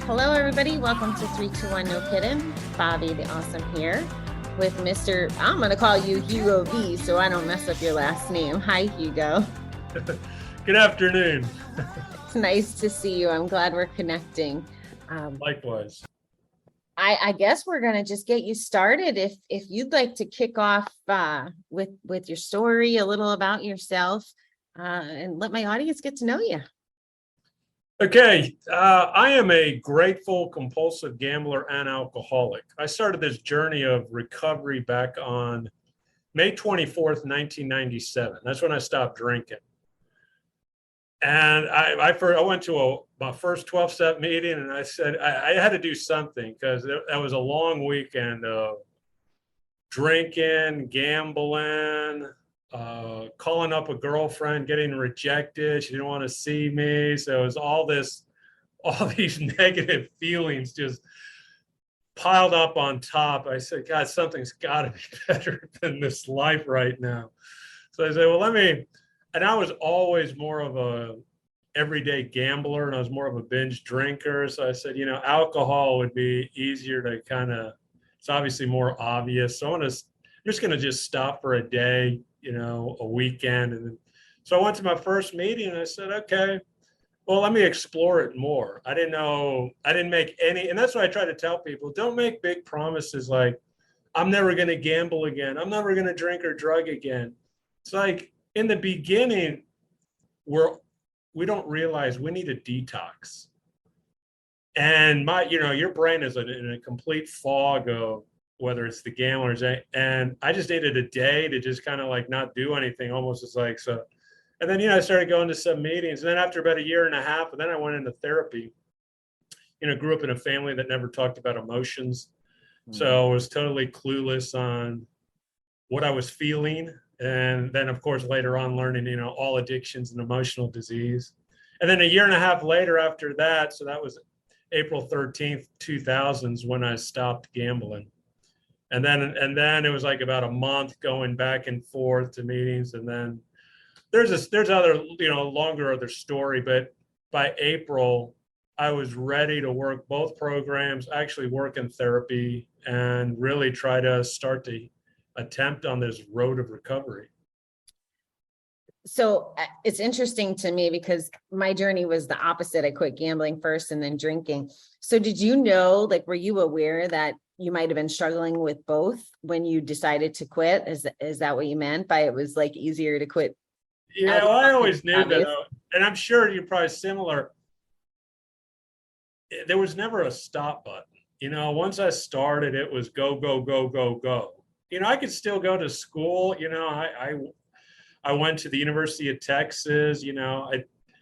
Hello, everybody. Welcome to 321 NoKiddin. Bobby the Awesome here with I'm going to call you Hugo V so I don't mess up your last name. Hi, Hugo. Good afternoon. It's nice to see you. I'm glad we're connecting. Likewise. I guess we're going to just get you started. If you'd like to kick off with your story, a little about yourself, and let my audience get to know you. Okay, I am a grateful, compulsive gambler and alcoholic. I started this journey of recovery back on May 24th, 1997. That's when I stopped drinking. And I went to my first 12-step meeting, and I said I had to do something because that was a long weekend of drinking, gambling, calling up a girlfriend, getting rejected. She didn't want to see me. So it was all these negative feelings just piled up on top. I said, God, something's got to be better than this life right now. So I said, well, and I was always more of a everyday gambler, and I was more of a binge drinker. So I said, alcohol would be easier to it's obviously more obvious. So I'm just going to just stop for a day, a weekend. And so I went to my first meeting and I said, okay, well, let me explore it more. I didn't make any, and that's what I try to tell people. Don't make big promises like, I'm never going to gamble again. I'm never going to drink or drug again. It's like in the beginning, we don't realize we need a detox. And your brain is in a complete fog of whether it's the gamblers, and I just needed a day to just kind of like not do anything, almost as like so. And then I started going to some meetings, and then after about a year and a half, and then I went into therapy. Grew up in a family that never talked about emotions, so I was totally clueless on what I was feeling. And then, of course, later on learning, all addictions and emotional disease. And then a year and a half later after that, so that was April 13th, 2000s when I stopped gambling. And then it was like about a month going back and forth to meetings. And then there's other, longer other story, but by April, I was ready to work both programs, actually work in therapy and really try to start to attempt on this road of recovery. So it's interesting to me because my journey was the opposite. I quit gambling first and then drinking. So did you know, were you aware that you might have been struggling with both when you decided to quit? Is that what you meant by it was easier to quit? Yeah, well, I always knew that, and I'm sure you're probably similar. There was never a stop button. Once I started, it was go, go, go, go, go. I could still go to school. I went to the University of Texas.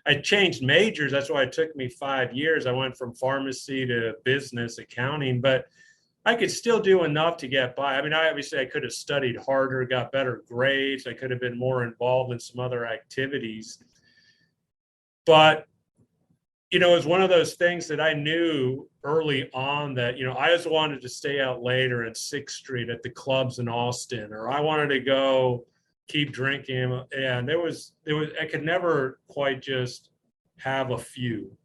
I changed majors. That's why it took me 5 years. I went from pharmacy to business accounting, but I could still do enough to get by. I mean, I could have studied harder, got better grades. I could have been more involved in some other activities. But, it was one of those things that I knew early on that, I just wanted to stay out later at 6th Street at the clubs in Austin, or I wanted to go keep drinking. And I could never quite just have a few.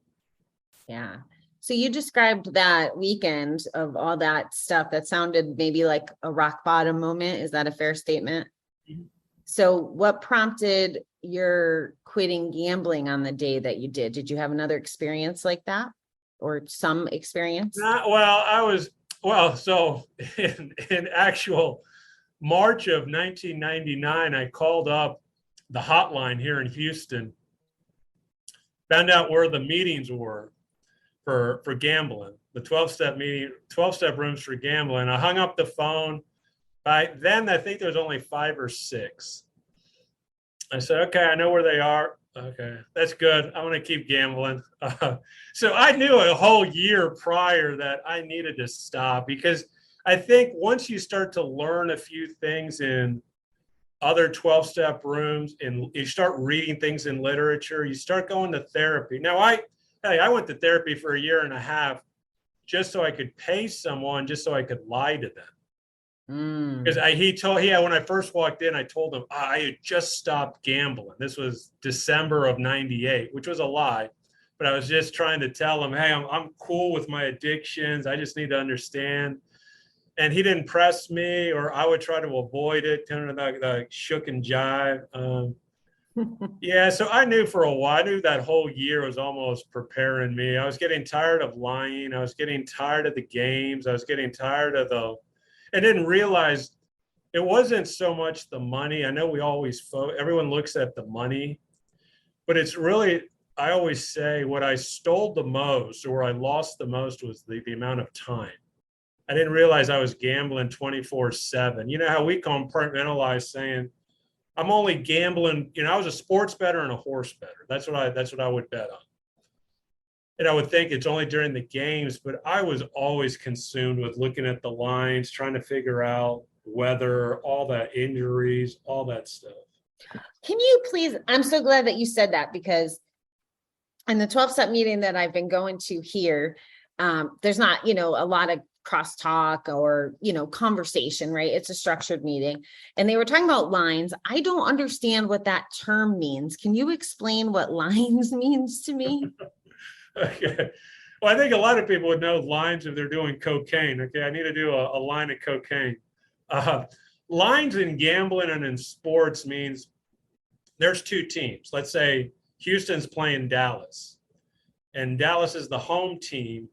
Yeah. So you described that weekend of all that stuff that sounded maybe like a rock bottom moment. Is that a fair statement? Mm-hmm. So what prompted your quitting gambling on the day that you did? Did you have another experience like that or some experience? So in actual March of 1999, I called up the hotline here in Houston, found out where the meetings were for gambling, the 12-step rooms for gambling. I hung up the phone. By then, I think there was only 5 or 6. I said, okay, I know where they are. Okay, that's good. I want to keep gambling. So I knew a whole year prior that I needed to stop, because I think once you start to learn a few things in other 12-step rooms and you start reading things in literature, you start going to therapy. Now, I went to therapy for a year and a half just so I could pay someone, just so I could lie to them. Because when I first walked in, I told him I had just stopped gambling. This was December of 98, which was a lie. but I was just trying to tell him, hey, I'm cool with my addictions. I just need to understand. And he didn't press me, or I would try to avoid it, kind of like shook and jive. Yeah, so I knew for a while, I knew that whole year was almost preparing me. I was getting tired of lying. I was getting tired of the games. I was getting tired of I didn't realize it wasn't so much the money. I know we always, everyone looks at the money, but it's really, I always say what I stole the most or I lost the most was the amount of time. I didn't realize I was gambling 24/7. You know how we compartmentalize saying, I'm only gambling, I was a sports bettor and a horse bettor. That's what I would bet on. And I would think it's only during the games, but I was always consumed with looking at the lines, trying to figure out weather, all that injuries, all that stuff. Can you please, I'm so glad that you said that, because in the 12-step meeting that I've been going to here, there's not, a lot of crosstalk or, conversation, right? It's a structured meeting. And they were talking about lines. I don't understand what that term means. Can you explain what lines means to me? Okay. Well, I think a lot of people would know lines if they're doing cocaine. Okay. I need to do a line of cocaine. Lines in gambling and in sports means there's two teams. Let's say Houston's playing Dallas, and Dallas is the home team.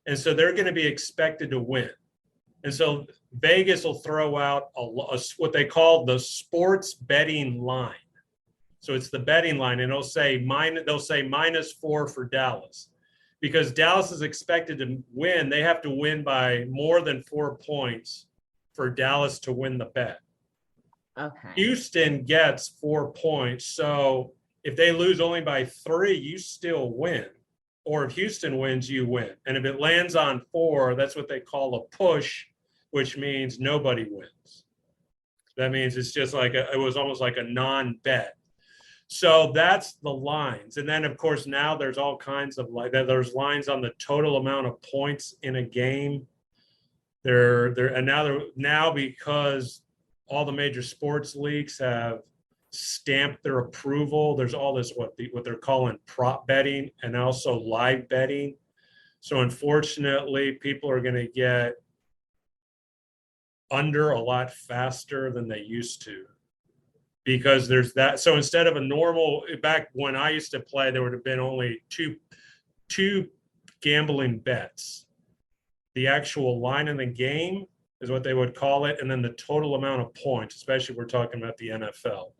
And so they're going to be expected to win. And so Vegas will throw out what they call the sports betting line. So it's the betting line, and they'll say -4 for Dallas. Because Dallas is expected to win, they have to win by more than 4 points for Dallas to win the bet. Okay. Houston gets 4 points. So if they lose only by 3, you still win. Or if Houston wins, you win. And if it lands on 4, that's what they call a push, which means nobody wins. That means it's just like it was almost like a non-bet. So that's the lines. And then, of course, now there's all kinds of there's lines on the total amount of points in a game. Now because all the major sports leagues have stamped their approval, there's all this what they're calling prop betting and also live betting. So unfortunately, people are going to get under a lot faster than they used to, because there's that. So instead of a normal, back when I used to play, there would have been only two gambling bets. The actual line in the game is what they would call it, and then the total amount of points, especially if we're talking about the NFL.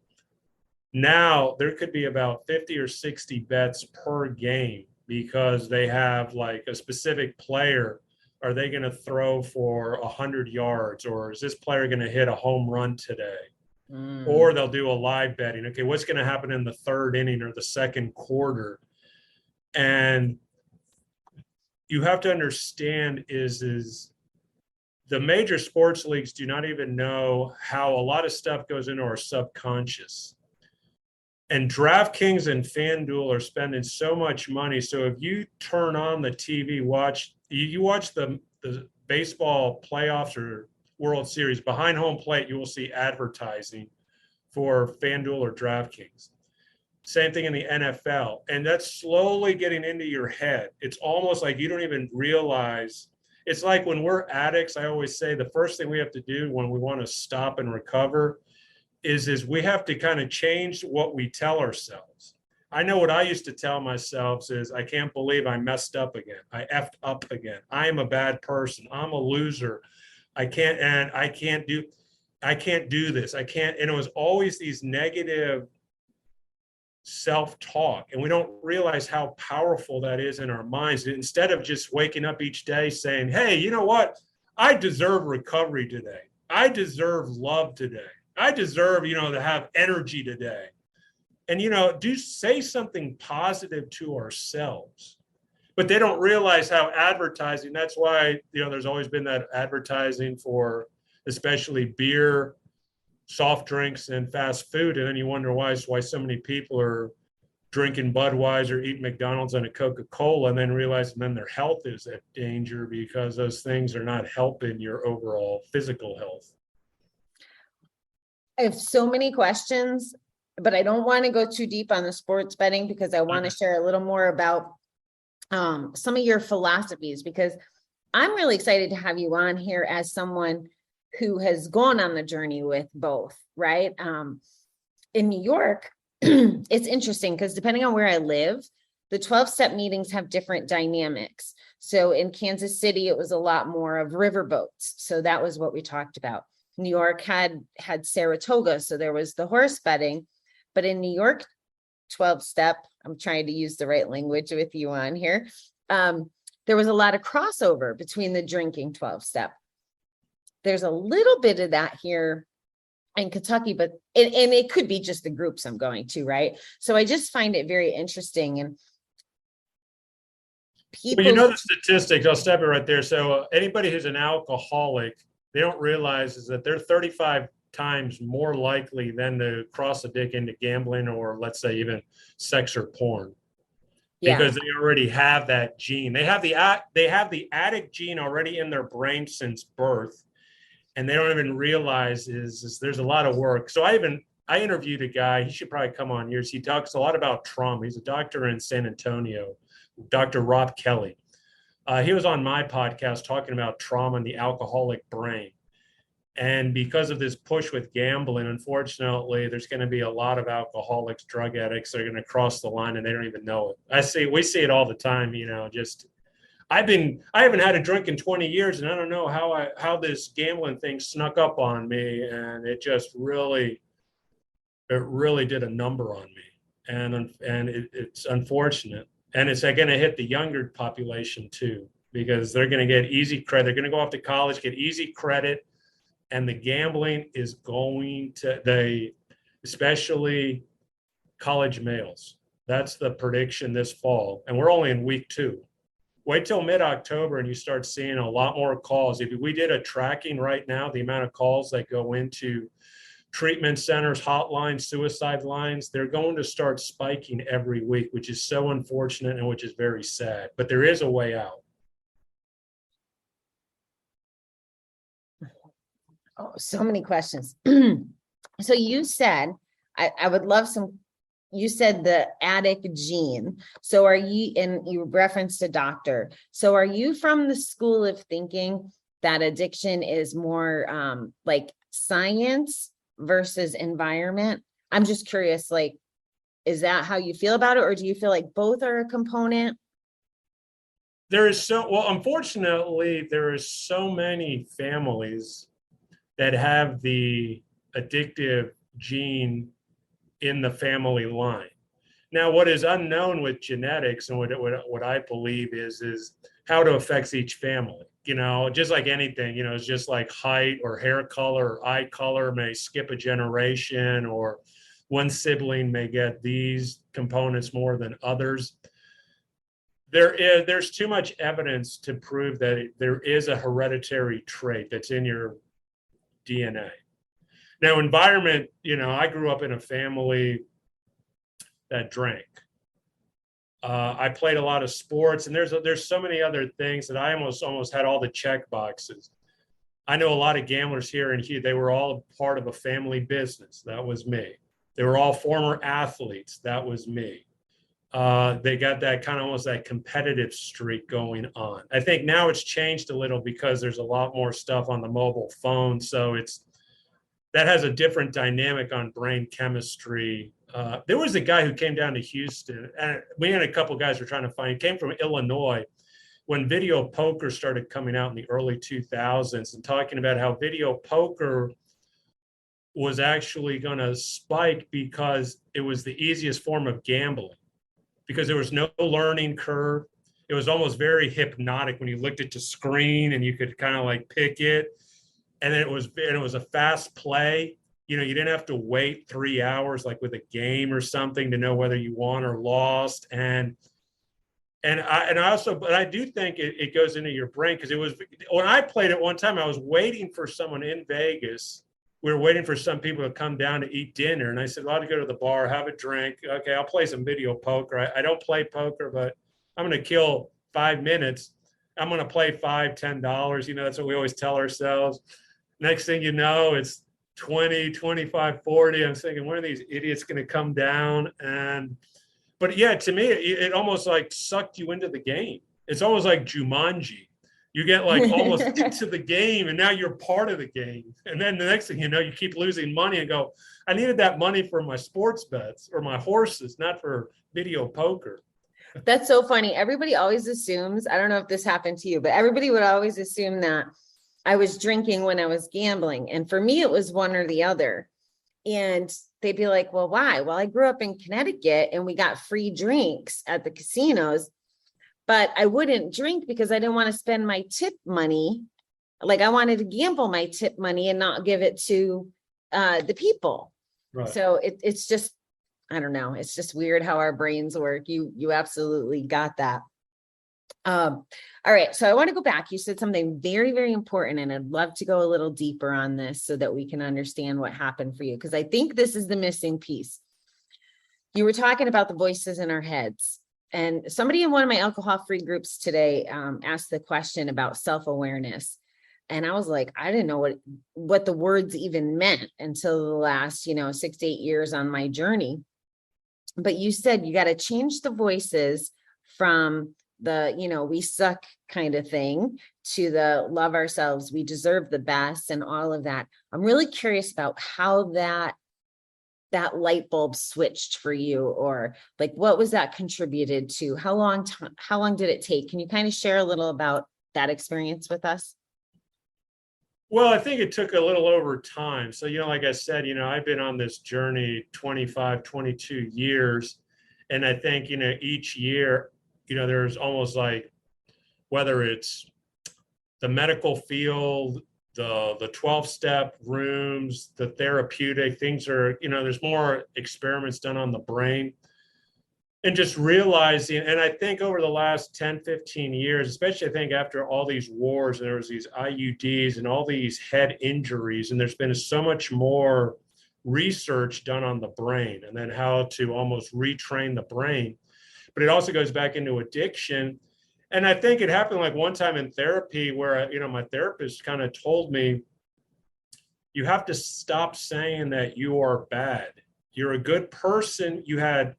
Now there could be about 50 or 60 bets per game, because they have like a specific player. Are they going to throw for 100 yards, or is this player going to hit a home run today? Or they'll do a live betting. Okay, what's going to happen in the third inning or the second quarter? And you have to understand is the major sports leagues do not even know how a lot of stuff goes into our subconscious. And DraftKings and FanDuel are spending so much money. So if you turn on the TV, you watch the baseball playoffs or World Series, behind home plate, you will see advertising for FanDuel or DraftKings. Same thing in the NFL. And that's slowly getting into your head. It's almost like you don't even realize. It's like when we're addicts, I always say the first thing we have to do when we want to stop and recover is we have to kind of change what we tell ourselves. I know what I used to tell myself is, I can't believe I messed up again. I effed up again. I am a bad person. I'm a loser. I can't do this. I can't. And it was always these negative self-talk. And we don't realize how powerful that is in our minds. Instead of just waking up each day saying, hey, you know what? I deserve recovery today. I deserve love today. I deserve, to have energy today. And, do say something positive to ourselves. But they don't realize how advertising, that's why, there's always been that advertising for especially beer, soft drinks, and fast food. And then you wonder why so many people are drinking Budweiser, eating McDonald's and a Coca-Cola, and then realize their health is at danger because those things are not helping your overall physical health. I have so many questions, but I don't want to go too deep on the sports betting, because I want to share a little more about some of your philosophies, because I'm really excited to have you on here as someone who has gone on the journey with both, right? In New York, it's interesting because depending on where I live, the 12-step meetings have different dynamics. So in Kansas City, it was a lot more of riverboats. So that was what we talked about. New York had Saratoga, so there was the horse betting. But in New York, 12-step, I'm trying to use the right language with you on here. There was a lot of crossover between the drinking 12-step. There's a little bit of that here in Kentucky, but it could be just the groups I'm going to, right? So I just find it very interesting. And people, well, the statistics, I'll step it right there. So anybody who's an alcoholic, they don't realize is that they're 35 times more likely than to cross a dick into gambling or let's say even sex or porn. Because they already have that gene. They have the addict gene already in their brain since birth. And they don't even realize is there's a lot of work. So I interviewed a guy, he should probably come on yours. He talks a lot about trauma. He's a doctor in San Antonio, Dr. Rob Kelly. He was on my podcast talking about trauma and the alcoholic brain. And because of this push with gambling, unfortunately, there's going to be a lot of alcoholics, drug addicts that are going to cross the line and they don't even know it. We see it all the time, just I haven't had a drink in 20 years and I don't know how this gambling thing snuck up on me. And it just really did a number on me. And it's unfortunate. And it's going to hit the younger population too, because they're going to get easy credit. They're going to go off to college, get easy credit. And the gambling is going to, especially college males. That's the prediction this fall. And we're only in week 2. Wait till mid-October and you start seeing a lot more calls. If we did a tracking right now, the amount of calls that go into treatment centers, hotlines, suicide lines, they're going to start spiking every week, which is so unfortunate and which is very sad. But there is a way out. Oh, so many questions. So you said, I would love you said the addict gene. So and you referenced a doctor. So are you from the school of thinking that addiction is more like science versus environment? I'm just curious, like, is that how you feel about it? Or do you feel like both are a component? Unfortunately, there is so many families that have the addictive gene in the family line. Now, what is unknown with genetics and what I believe is how it affects each family. Just like anything, it's just like height or hair color or eye color may skip a generation, or one sibling may get these components more than others. There's too much evidence to prove that there is a hereditary trait that's in your DNA. Now, environment, I grew up in a family that drank. I played a lot of sports, and there's so many other things that I almost had all the check boxes. I know a lot of gamblers here in Houston. They were all part of a family business. That was me. They were all former athletes. That was me. They got that kind of almost that competitive streak going on. I think now it's changed a little because there's a lot more stuff on the mobile phone. So that has a different dynamic on brain chemistry. There was a guy who came down to Houston, and we had a couple guys we're trying to find. He came from Illinois when video poker started coming out in the early 2000s, and talking about how video poker was actually going to spike because it was the easiest form of gambling, because there was no learning curve. It was almost very hypnotic when you looked at the screen and you could kind of like pick it. And it was a fast play. You didn't have to wait 3 hours like with a game or something to know whether you won or lost. And I do think it goes into your brain, because it was, when I played it one time, I was waiting for someone in Vegas. We were waiting for some people to come down to eat dinner. And I said, well, I'll go to the bar, have a drink. Okay, I'll play some video poker. I don't play poker, but I'm going to kill 5 minutes. I'm going to play $5, $10. That's what we always tell ourselves. Next thing you know, it's 20, 25, 40. I'm thinking, when are these idiots going to come down? But but yeah, to me, it almost like sucked you into the game. It's almost like Jumanji. You get like almost into the game and now you're part of the game. And then the next thing you know, you keep losing money and go, I needed that money for my sports bets or my horses, not for video poker. That's so funny. Everybody always assumes, I don't know if this happened to you, but everybody would always assume that I was drinking when I was gambling. And for me, it was one or the other. And they'd be like, well, why? Well, I grew up in Connecticut and we got free drinks at the casinos, but I wouldn't drink because I didn't want to spend my tip money. Like I wanted to gamble my tip money and not give it to the people. Right. So it's just, I don't know. It's just weird how our brains work. You absolutely got that. All right. So I want to go back. You said something very, very important, and I'd love to go a little deeper on this so that we can understand what happened for you. Because I think this is the missing piece. You were talking about the voices in our heads, and somebody in one of my alcohol-free groups today asked the question about self-awareness. And I was like, I didn't know what the words even meant until the last, 6 to 8 years on my journey. But you said you got to change the voices from the, we suck kind of thing to the love ourselves, we deserve the best, and all of that. I'm really curious about how that light bulb switched for you, or like, what was that contributed to? How long did it take? Can you kind of share a little about that experience with us? Well, I think it took a little over time. So, like I said, I've been on this journey 25, 22 years. And I think, each year, there's almost like, whether it's the medical field, the 12-step rooms, the therapeutic things are, there's more experiments done on the brain. And just realizing, and I think over the last 10, 15 years, especially I think after all these wars, and there was these IUDs and all these head injuries, and there's been so much more research done on the brain and then how to almost retrain the brain. But it also goes back into addiction. And I think it happened like one time in therapy where, my therapist kind of told me, you have to stop saying that you are bad. You're a good person. You had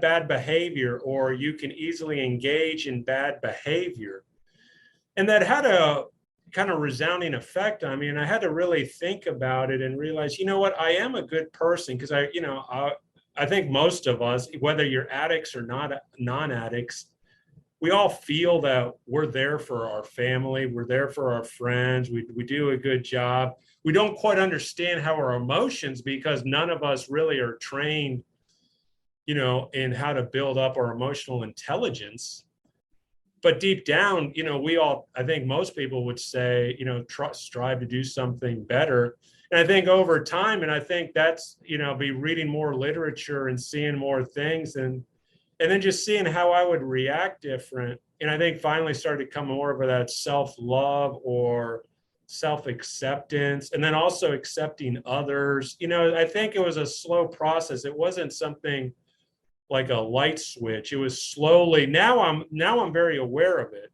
bad behavior, or you can easily engage in bad behavior. And that had a kind of resounding effect on me. And I had to really think about it and realize, what, I am a good person, because I think most of us, whether you're addicts or not non-addicts, we all feel that we're there for our family. We're there for our friends. We do a good job. We don't quite understand how our emotions, because none of us really are trained in how to build up our emotional intelligence. But deep down, we all, I think most people would say, strive to do something better. And I think over time, and I think that's, be reading more literature and seeing more things, and then just seeing how I would react different. And I think finally started to come more of that self-love or self-acceptance, and then also accepting others. I think it was a slow process. It wasn't something like a light switch. It was slowly. Now I'm very aware of it,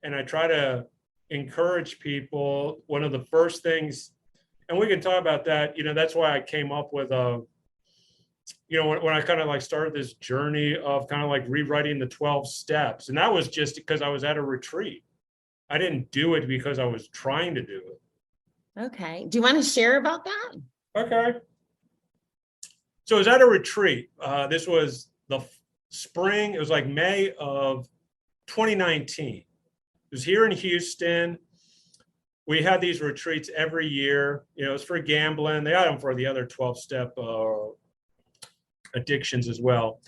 and I try to encourage people. One of the first things, and we can talk about that. That's why I came up with when I kind of like started this journey of kind of like rewriting the 12 steps, and that was just because I was at a retreat. I didn't do it because I was trying to do it. Okay. Do you want to share about that? Okay. So I was at a retreat. This was the spring. It was like May of 2019. It was here in Houston. We had these retreats every year. It was for gambling. They had them for the other 12-step addictions as well.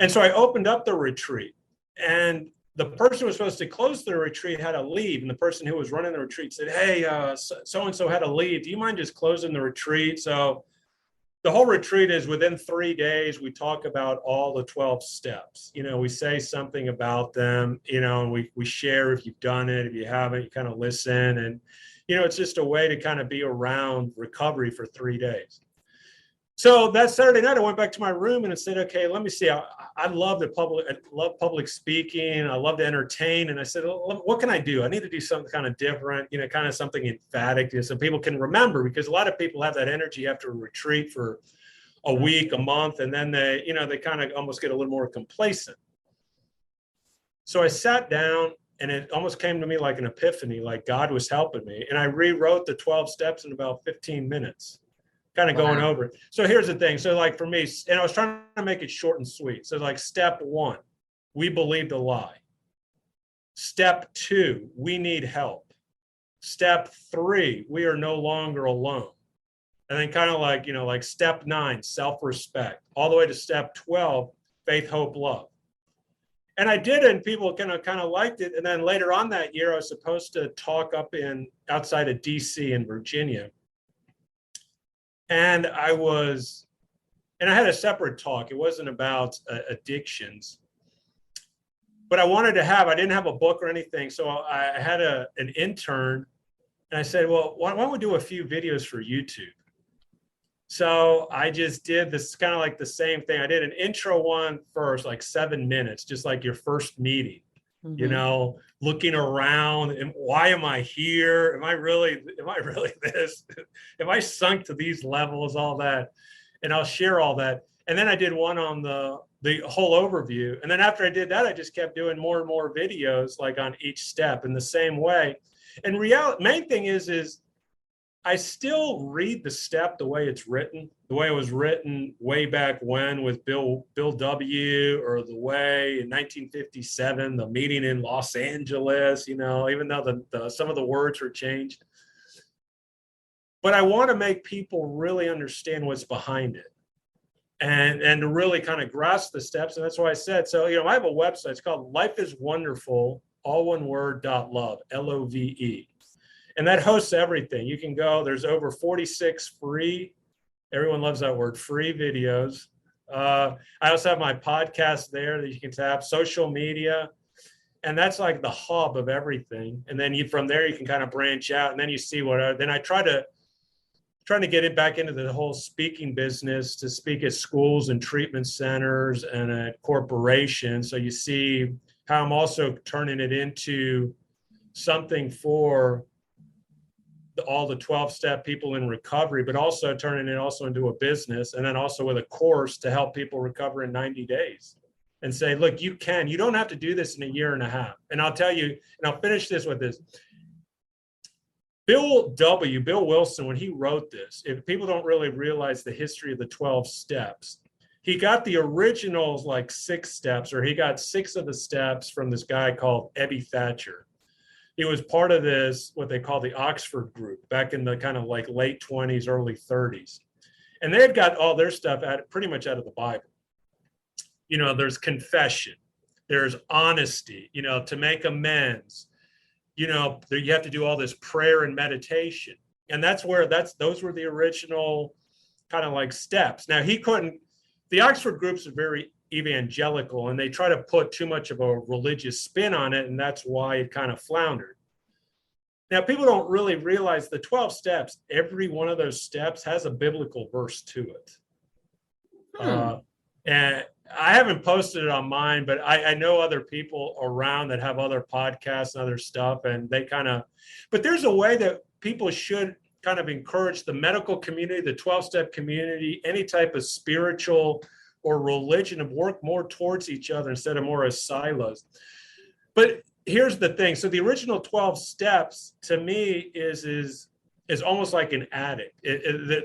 And so I opened up the retreat, and the person who was supposed to close the retreat had to leave. And the person who was running the retreat said, hey, so-and-so had to leave. Do you mind just closing the retreat? So the whole retreat is within 3 days, we talk about all the 12 steps. We say something about them, and we share if you've done it. If you haven't, you kind of listen. And, it's just a way to kind of be around recovery for 3 days. So that Saturday night, I went back to my room and I said, okay, let me see. I love public speaking. I love to entertain. And I said, what can I do? I need to do something kind of different, kind of something emphatic so people can remember, because a lot of people have that energy after a retreat for a week, a month, and then they, they kind of almost get a little more complacent. So I sat down and it almost came to me like an epiphany, like God was helping me. And I rewrote the 12 steps in about 15 minutes, kind of going over it. So here's the thing. So like for me, and I was trying to make it short and sweet. So like step 1, we believed a lie. Step 2, we need help. Step 3, we are no longer alone. And then kind of like, like step 9, self-respect, all the way to step 12, faith, hope, love. And I did it, and people kind of liked it. And then later on that year, I was supposed to talk up outside of DC in Virginia. And I had a separate talk. It wasn't about addictions, but I didn't have a book or anything. So I had an intern, and I said, well, why don't we do a few videos for YouTube? So I just did this kind of like the same thing. I did an intro one first, like 7 minutes, just like your first meeting, looking around and why am I here? Am I really this? Am I sunk to these levels, all that? And I'll share all that. And then I did one on the whole overview. And then after I did that, I just kept doing more and more videos like on each step in the same way. And main thing is I still read the step the way it's written, the way it was written way back when with Bill W., or the way in 1957, the meeting in Los Angeles, even though some of the words were changed. But I want to make people really understand what's behind it and to really kind of grasp the steps. And that's why I said, so, I have a website. It's called Life is Wonderful, all one word, .love, LOVE. And that hosts everything. You can go, there's over 46 free, everyone loves that word, free videos. I also have my podcast there that you can tap, social media, and that's like the hub of everything. And then from there, you can kind of branch out, and then you see then I trying to get it back into the whole speaking business, to speak at schools and treatment centers and at corporations. So you see how I'm also turning it into something for all the 12-step people in recovery, but also turning it also into a business, and then also with a course to help people recover in 90 days and say, look, you don't have to do this in a year and a half. And I'll tell you, and I'll finish this with this. Bill Wilson, when he wrote this, if people don't really realize the history of the 12 steps, he got the originals like 6 steps, or he got 6 of the steps from this guy called Ebby Thatcher. He was part of this, what they call the Oxford group, back in the kind of like late 20s, early 30s. And they had got all their stuff pretty much out of the Bible. There's confession, there's honesty, to make amends. You have to do all this prayer and meditation. And those were the original kind of like steps. Now the Oxford groups are very evangelical, and they try to put too much of a religious spin on it, and that's why it kind of floundered. Now, people don't really realize the 12 steps, every one of those steps has a biblical verse to it. And I haven't posted it on mine, but I know other people around that have other podcasts and other stuff, and but there's a way that people should kind of encourage the medical community, the 12-step community, any type of spiritual or religion, to work more towards each other instead of more as silos. But here's the thing. So the original 12 steps to me is almost like an addict. I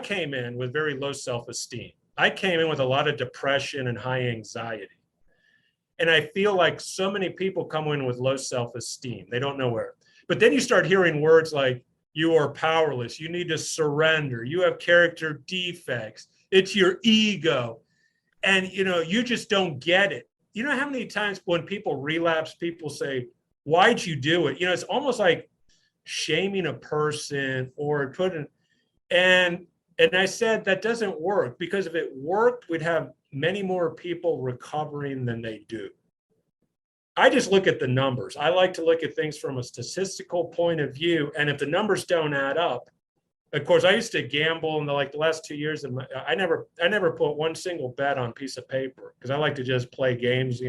came in with very low self-esteem. I came in with a lot of depression and high anxiety. And I feel like so many people come in with low self-esteem. They don't know where. But then you start hearing words like, you are powerless. You need to surrender. You have character defects. It's your ego. And, you just don't get it. You know how many times when people relapse, people say, why'd you do it? It's almost like shaming a person or and I said, that doesn't work, because if it worked, we'd have many more people recovering than they do. I just look at the numbers. I like to look at things from a statistical point of view. And if the numbers don't add up, of course, I used to gamble in the last 2 years, and I never put one single bet on a piece of paper, because I like to just play games,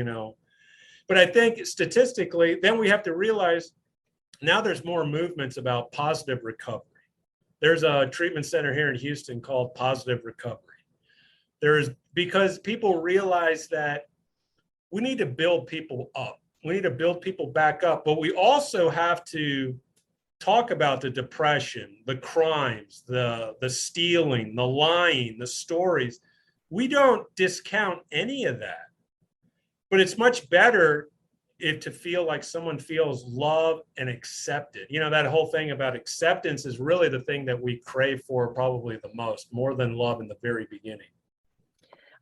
But I think statistically, then we have to realize now there's more movements about positive recovery. There's a treatment center here in Houston called Positive Recovery. Because people realize that we need to build people up. We need to build people back up, but we also have to talk about the depression, the crimes, the stealing, the lying, the stories. We don't discount any of that, but it's much better to feel like someone feels loved and accepted. That whole thing about acceptance is really the thing that we crave for probably the most, more than love in the very beginning.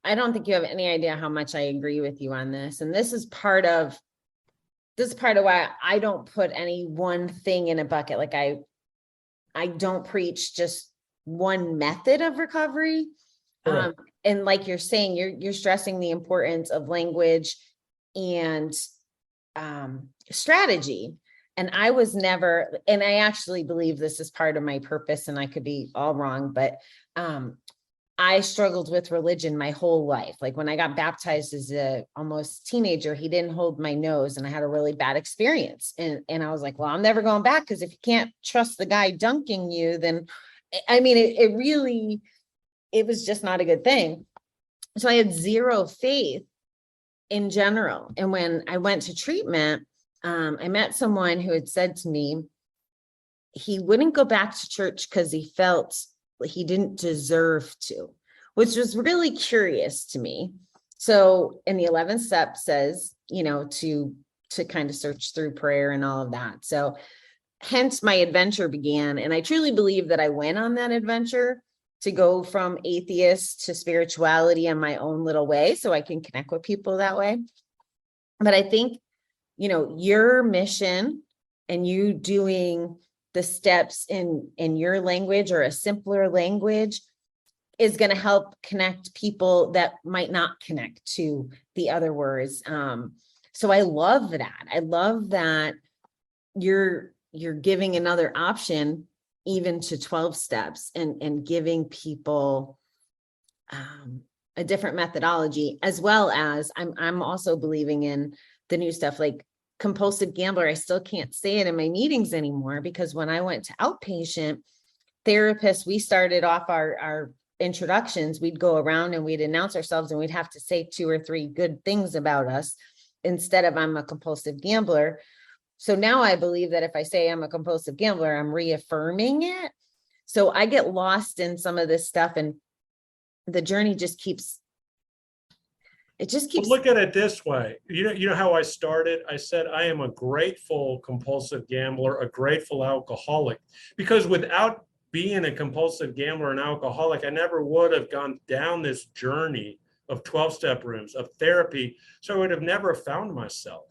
I don't think you have any idea how much I agree with you on this. And this is part of why I don't put any one thing in a bucket. Like I don't preach just one method of recovery. And like you're saying, you're stressing the importance of language and strategy. And I was never, and I actually believe this is part of my purpose, and I could be all wrong, but I struggled with religion my whole life. Like when I got baptized as a almost teenager, he didn't hold my nose and I had a really bad experience. And I was like, well, I'm never going back, because if you can't trust the guy dunking you, then I mean, it was just not a good thing. So I had zero faith in general. And when I went to treatment, I met someone who had said to me, he wouldn't go back to church because he felt he didn't deserve to, which was really curious to me. So in the 11th step says, to kind of search through prayer and all of that. So hence my adventure began. And I truly believe that I went on that adventure to go from atheist to spirituality in my own little way, so I can connect with people that way. But I think, your mission and you doing the steps in your language, or a simpler language, is going to help connect people that might not connect to the other words. So I love that. I love that you're giving another option even to 12 steps, and giving people a different methodology, as well as I'm also believing in the new stuff like compulsive gambler. I still can't say it in my meetings anymore, because when I went to outpatient therapists, we started off our introductions, we'd go around and we'd announce ourselves, and we'd have to say 2 or 3 good things about us instead of I'm a compulsive gambler. So now I believe that if I say I'm a compulsive gambler, I'm reaffirming it. So I get lost in some of this stuff, and the journey just keeps. Well, look at it this way. You know how I started? I said, I am a grateful compulsive gambler, a grateful alcoholic, because without being a compulsive gambler and alcoholic, I never would have gone down this journey of 12-step rooms, of therapy. So I would have never found myself.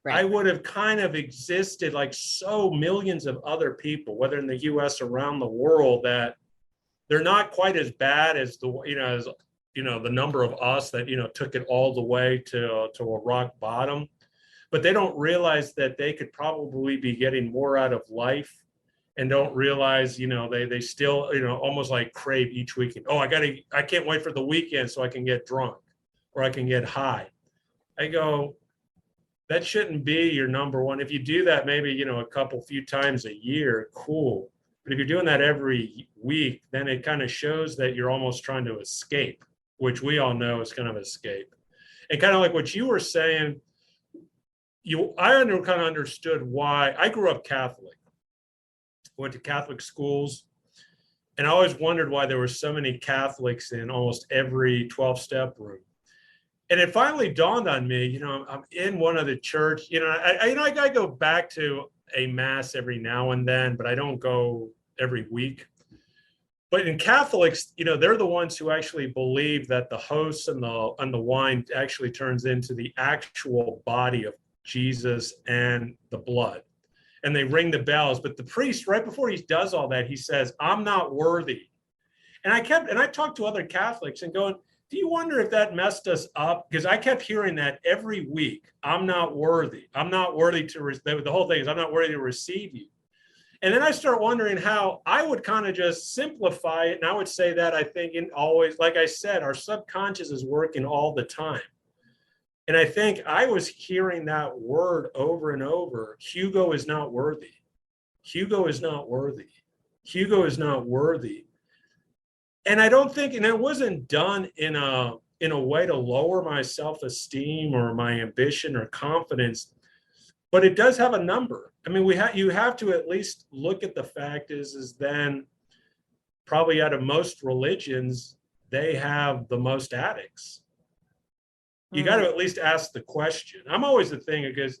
Right. I would have kind of existed like so millions of other people, whether in the US or around the world, that they're not quite as bad as the number of us that, took it all the way to a rock bottom. But they don't realize that they could probably be getting more out of life, and don't realize, they still, almost like crave each weekend. Oh, I can't wait for the weekend so I can get drunk or I can get high. I go, that shouldn't be your number one. If you do that, maybe, a few times a year, cool. But if you're doing that every week, then it kind of shows that you're almost trying to escape, which we all know is kind of escape. And kind of like what you were saying, I kind of understood why. I grew up Catholic, went to Catholic schools, and I always wondered why there were so many Catholics in almost every 12-step room. And it finally dawned on me, I'm in one of the church, I go back to a mass every now and then, but I don't go every week. But in Catholics, they're the ones who actually believe that the host and the wine actually turns into the actual body of Jesus and the blood. And they ring the bells. But the priest, right before he does all that, he says, I'm not worthy. And I talked to other Catholics and going, do you wonder if that messed us up? Because I kept hearing that every week. I'm not worthy. I'm not worthy to, the whole thing is I'm not worthy to receive you. And then I start wondering how I would kind of just simplify it. And I would say that I think always, like I said, our subconscious is working all the time. And I think I was hearing that word over and over. Hugo is not worthy. Hugo is not worthy. Hugo is not worthy. And I don't think, and it wasn't done in a way to lower my self-esteem or my ambition or confidence, but it does have a number. I mean, you have to at least look at the fact is then probably out of most religions, they have the most addicts. You got to at least ask the question. I'm always the thing because,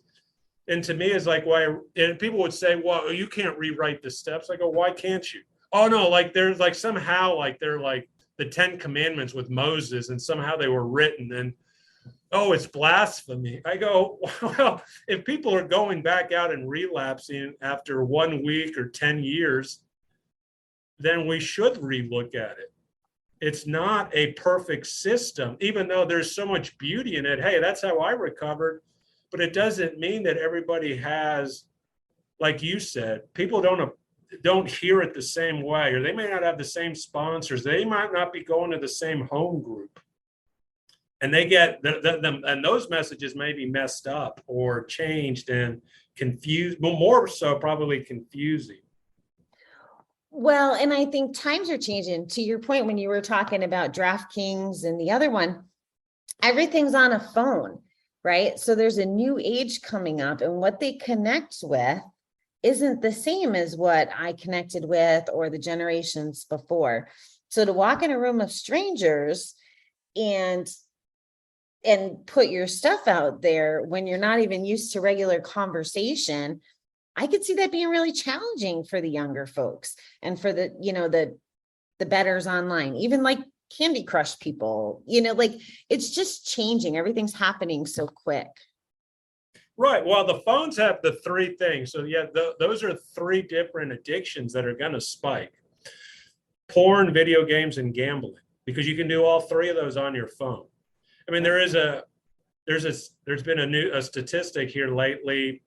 and to me, it's like, why? And people would say, well, you can't rewrite the steps. I go, why can't you? Oh, no, like there's like somehow like they're like the 10 Commandments with Moses and somehow they were written and, oh, it's blasphemy. I go, well, if people are going back out and relapsing after 1 week or 10 years, then we should relook at it. It's not a perfect system, even though there's so much beauty in it. Hey, that's how I recovered. But it doesn't mean that everybody has, like you said, people don't hear it the same way, or they may not have the same sponsors. They might not be going to the same home group. And they get them, and those messages may be messed up or changed and confused, but more so probably confusing. Well, and I think times are changing. To your point, when you were talking about DraftKings and the other one, everything's on a phone, right? So there's a new age coming up, and what they connect with isn't the same as what I connected with or the generations before. So to walk in a room of strangers and put your stuff out there when you're not even used to regular conversation, I could see that being really challenging for the younger folks and for the, the betters online, even like Candy Crush people, like it's just changing. Everything's happening so quick. Right. Well, the phones have the three things. So yeah, those are three different addictions that are going to spike: porn, video games, and gambling, because you can do all three of those on your phone. I mean, there's been a statistic here lately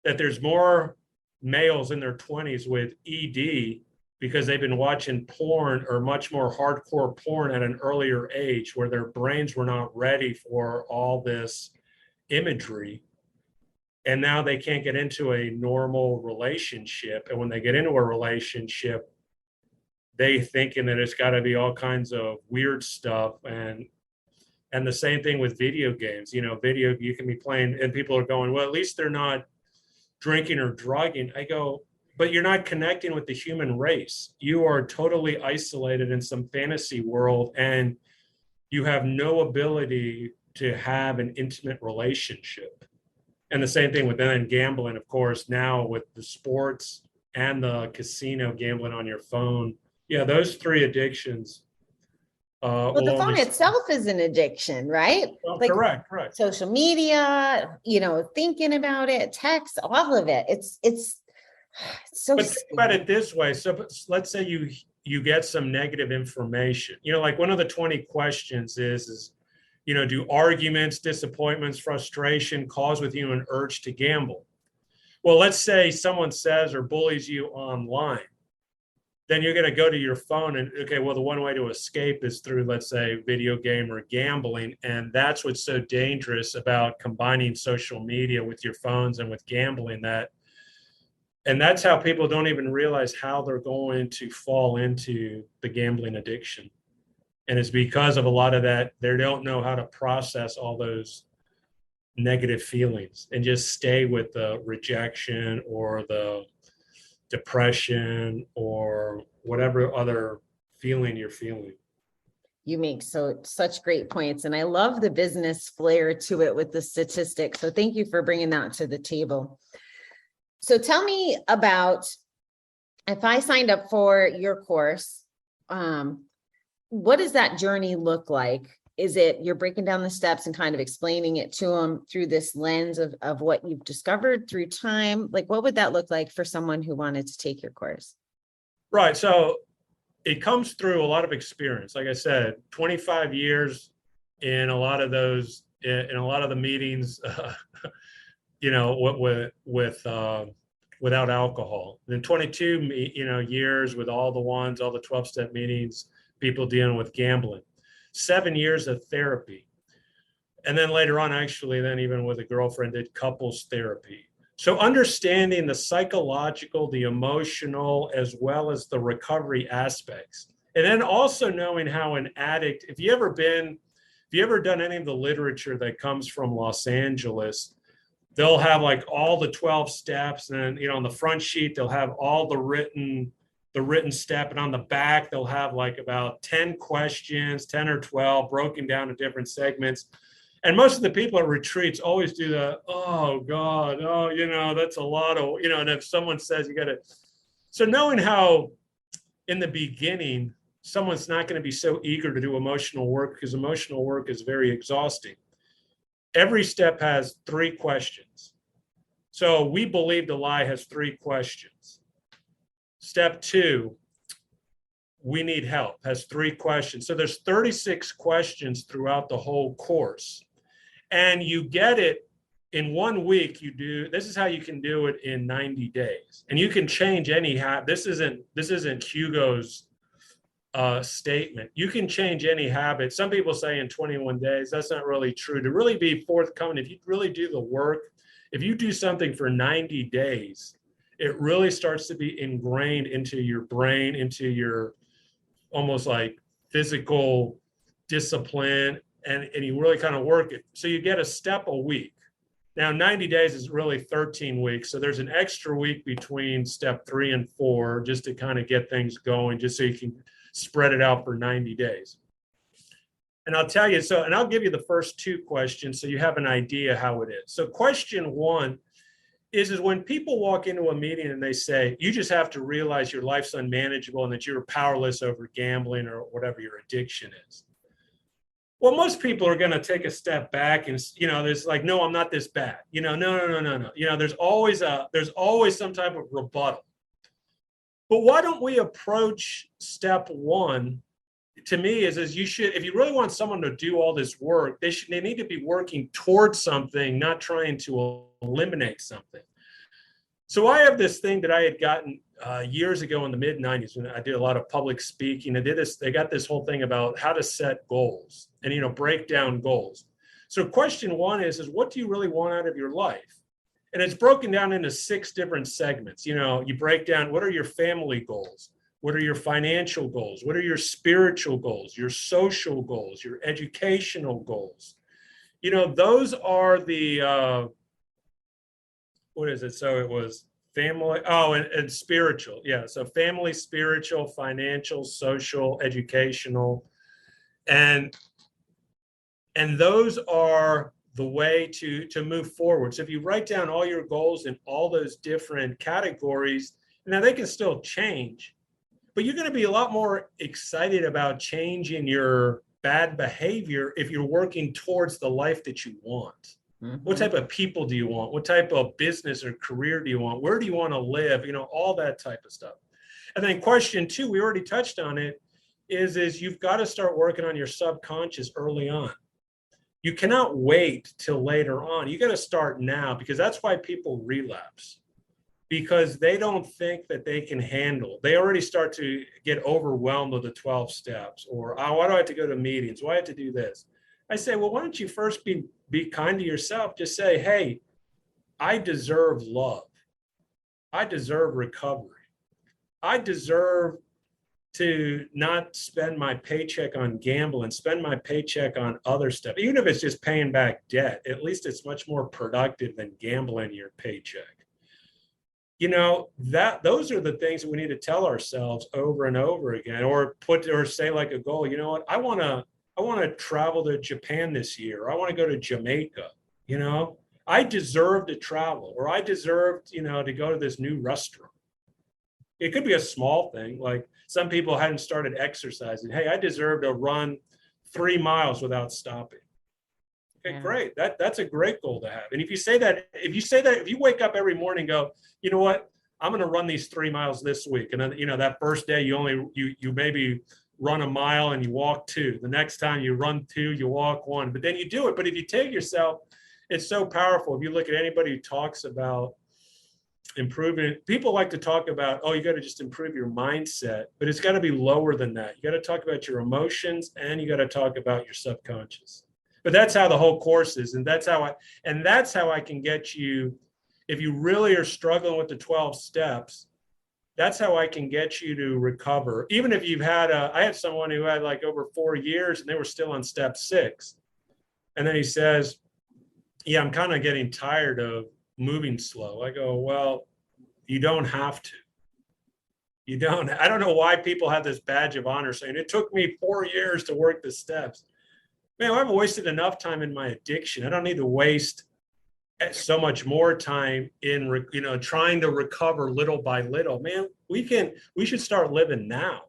that there's more males in their 20s with ED because they've been watching porn, or much more hardcore porn, at an earlier age, where their brains were not ready for all this imagery. And now they can't get into a normal relationship. And when they get into a relationship, they thinking that it's got to be all kinds of weird stuff. And the same thing with video games. You can be playing and people are going, well, at least they're not drinking or drugging. I go, but you're not connecting with the human race. You are totally isolated in some fantasy world, and you have no ability to have an intimate relationship. And the same thing with then gambling, of course, now with the sports and the casino gambling on your phone. Yeah, those three addictions. Well, the phone itself is an addiction, right? Well, correct. Social media, thinking about it, text, all of it. It's so. But think about it this way. So let's say you get some negative information. Like one of the 20 questions is do arguments, disappointments, frustration cause with you an urge to gamble? Well, let's say someone says or bullies you online. Then you're going to go to your phone and, okay, well, the one way to escape is through, let's say, video game or gambling. And that's what's so dangerous about combining social media with your phones and with gambling, and that's how people don't even realize how they're going to fall into the gambling addiction. And it's because of a lot of that, they don't know how to process all those negative feelings and just stay with the rejection or the depression or whatever other feeling you're feeling. You make such great points. And I love the business flair to it with the statistics. So thank you for bringing that to the table. So tell me about, if I signed up for your course, what does that journey look like? Is it you're breaking down the steps and kind of explaining it to them through this lens of what you've discovered through time? Like, what would that look like for someone who wanted to take your course? Right. So it comes through a lot of experience. Like I said, 25 years in a lot of those, in a lot of the meetings, without alcohol. And then 22, years with all the 12-step meetings, people dealing with gambling. 7 years of therapy. And then later on, actually, then even with a girlfriend, did couples therapy. So understanding the psychological, the emotional, as well as the recovery aspects. And then also knowing how an addict, if you ever done any of the literature that comes from Los Angeles, they'll have like all the 12 steps, and on the front sheet, they'll have all the written step. And on the back, they'll have like about 10 questions, 10 or 12 broken down to different segments. And most of the people at retreats always do the, oh God, oh, that's a lot of, and if someone says you got to, so knowing how in the beginning, someone's not going to be so eager to do emotional work because emotional work is very exhausting. Every step has 3 questions. So we believe the lie has 3 questions. Step 2, we need help, has 3 questions. So there's 36 questions throughout the whole course. And you get it in 1 week. This is how you can do it in 90 days. And you can change any habit. This isn't Hugo's statement. You can change any habit. Some people say in 21 days. That's not really true. To really be forthcoming, if you really do the work, if you do something for 90 days, it really starts to be ingrained into your brain, into your almost like physical discipline, and you really kind of work it. So you get a step a week. Now, 90 days is really 13 weeks. So there's an extra week between step 3 and 4 just to kind of get things going, just so you can spread it out for 90 days. And I'll tell you, and I'll give you the first 2 questions so you have an idea how it is. So question 1 is when people walk into a meeting and they say, you just have to realize your life's unmanageable and that you're powerless over gambling or whatever your addiction is. Well, most people are going to take a step back and, there's like, no, I'm not this bad. No. There's always some type of rebuttal. But why don't we approach step 1, to me, is you should, if you really want someone to do all this work, they need to be working towards something, not trying to eliminate something. So I have this thing that I had gotten years ago in the mid-90s when I did a lot of public speaking. They got this whole thing about how to set goals and, break down goals. So question 1 is what do you really want out of your life? And it's broken down into 6 different segments. You break down, what are your family goals? What are your financial goals? What are your spiritual goals, your social goals, your educational goals? Those are the, what is it? So it was family, and spiritual. Yeah. So family, spiritual, financial, social, educational. And those are the way to move forward. So if you write down all your goals in all those different categories, now they can still change, but you're going to be a lot more excited about changing your bad behavior if you're working towards the life that you want. Mm-hmm. What type of people do you want? What type of business or career do you want? Where do you want to live? All that type of stuff. And then question 2, we already touched on it, is you've got to start working on your subconscious early on. You cannot wait till later on. You got to start now, because that's why people relapse, because they don't think that they can handle. They already start to get overwhelmed with the 12 steps, or why do I have to go to meetings? Why do I have to do this? I say, well, why don't you first be kind to yourself? Just say, hey, I deserve love. I deserve recovery. I deserve to not spend my paycheck on gambling, spend my paycheck on other stuff. Even if it's just paying back debt, at least it's much more productive than gambling your paycheck. Those are the things that we need to tell ourselves over and over again, or say like a goal. You know what? I want to travel to Japan this year. Or I want to go to Jamaica. I deserve to travel, or I deserve, to go to this new restaurant. It could be a small thing. Like some people hadn't started exercising. Hey, I deserve to run 3 miles without stopping. Okay, yeah. Great. That's a great goal to have. And if you wake up every morning and go, you know what, I'm going to run these 3 miles this week. And then, that first day you maybe run a mile and you walk 2. The next time you run 2, you walk 1, but then you do it. But if you take yourself, it's so powerful. If you look at anybody who talks about improving, people like to talk about, you got to just improve your mindset, but it's got to be lower than that. You got to talk about your emotions, and you got to talk about your subconscious. But that's how the whole course is, and that's how I can get you if you really are struggling with the 12 steps, that's how I can get you to recover. Even if you've had I had someone who had like over 4 years and they were still on step 6. And then he says, yeah, I'm kind of getting tired of moving slow. I go, well, you don't have to. You don't. I don't know why people have this badge of honor saying it took me 4 years to work the steps. Man, I've wasted enough time in my addiction. I don't need to waste so much more time in trying to recover little by little. Man, we should start living now.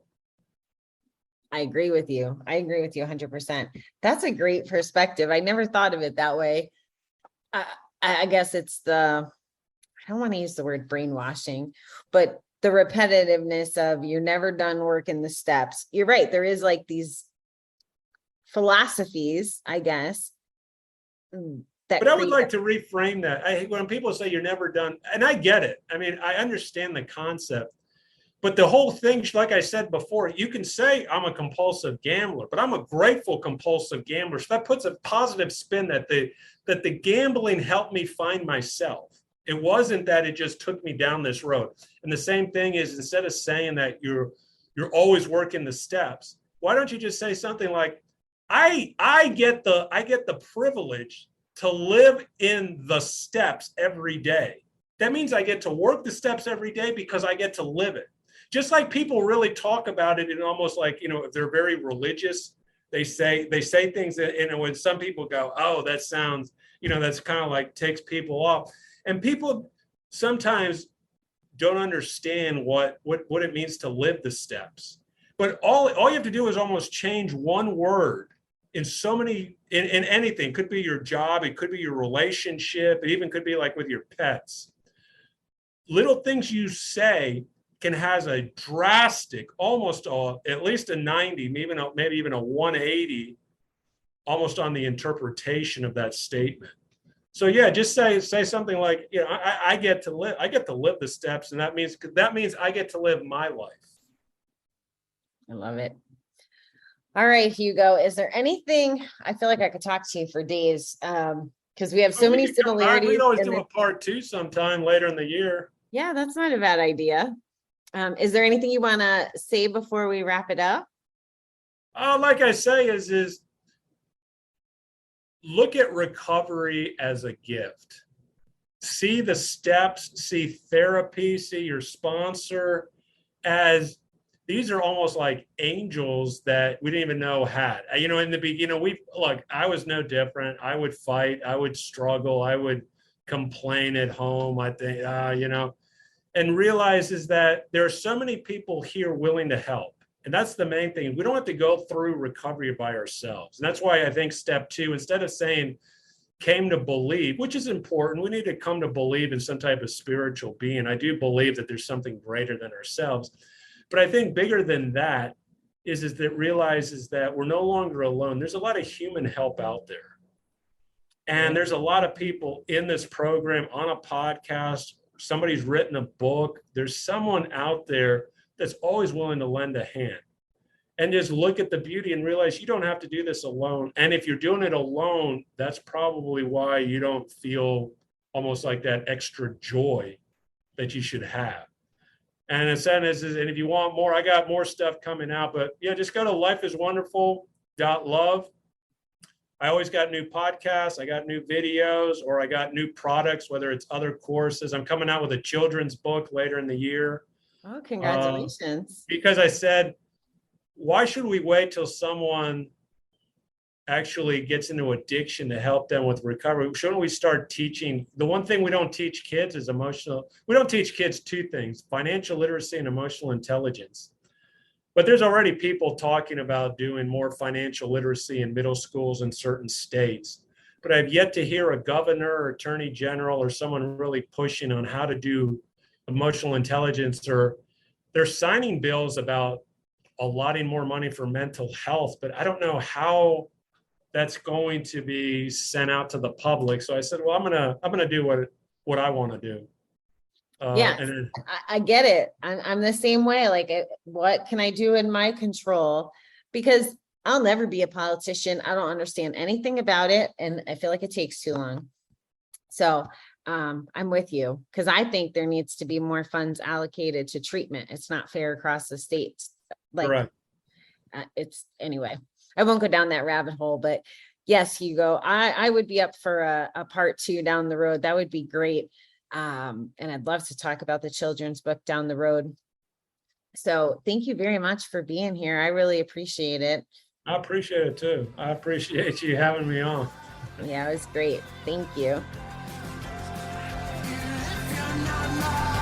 I agree with you. I agree with you 100%. That's a great perspective. I never thought of it that way. I guess it's I don't want to use the word brainwashing, but the repetitiveness of you're never done working the steps. You're right. There is like these philosophies, I guess. But I would like to reframe that. When people say you're never done, and I get it. I mean, I understand the concept, but the whole thing, like I said before, you can say I'm a compulsive gambler, but I'm a grateful compulsive gambler. So that puts a positive spin that the gambling helped me find myself. It wasn't that it just took me down this road. And the same thing is, instead of saying that you're always working the steps, why don't you just say something like, I get the privilege to live in the steps every day. That means I get to work the steps every day because I get to live it. Just like people really talk about it, and almost like, if they're very religious, they say things that, when some people go, oh, that sounds, that's kind of like takes people off. And people sometimes don't understand what it means to live the steps. But all you have to do is almost change one word in so many, in anything. It could be your job, it could be your relationship, it even could be like with your pets. Little things you say can have a drastic, almost at least a 90, maybe even a 180, almost on the interpretation of that statement. So yeah, just say something like, I get to live the steps, and that means I get to live my life. I love it. All right, Hugo, is there anything? I feel like I could talk to you for days, because we have so many similarities. We'd always do a part 2 sometime later in the year. Yeah, that's not a bad idea. Is there anything you want to say before we wrap it up? Like I say, is look at recovery as a gift. See the steps, see therapy, see your sponsor as these are almost like angels that we didn't even know had. In the beginning, I was no different. I would fight, I would struggle, I would complain at home. I think, and realize is that there are so many people here willing to help. And that's the main thing. We don't have to go through recovery by ourselves. And that's why I think step 2, instead of saying came to believe, which is important, we need to come to believe in some type of spiritual being. I do believe that there's something greater than ourselves. But I think bigger than that is that realizes that we're no longer alone. There's a lot of human help out there. And there's a lot of people in this program, on a podcast, somebody's written a book. There's someone out there that's always willing to lend a hand. And just look at the beauty and realize you don't have to do this alone. And if you're doing it alone, that's probably why you don't feel almost like that extra joy that you should have. And and if you want more, I got more stuff coming out. But yeah, just go to lifeiswonderful.love. I always got new podcasts, I got new videos, or I got new products, whether it's other courses. I'm coming out with a children's book later in the year. Oh, congratulations. Because I said, why should we wait till someone actually gets into addiction to help them with recovery? Shouldn't we start teaching? The one thing we don't teach kids is we don't teach kids 2 things, financial literacy and emotional intelligence. But there's already people talking about doing more financial literacy in middle schools in certain states. But I've yet to hear a governor or attorney general or someone really pushing on how to do emotional intelligence, or they're signing bills about allotting more money for mental health. But I don't know how that's going to be sent out to the public. So I said, well, I'm gonna do what I want to do. I get it. I'm the same way. Like, what can I do in my control? Because I'll never be a politician. I don't understand anything about it. And I feel like it takes too long. So I'm with you, because I think there needs to be more funds allocated to treatment. It's not fair across the states. Like, Correct. it's anyway, I won't go down that rabbit hole, but yes, Hugo, I would be up for a part 2 down the road. That would be great. And I'd love to talk about the children's book down the road. So thank you very much for being here. I really appreciate it. I appreciate it too. I appreciate you having me on. Yeah, it was great. Thank you. If you're not mine.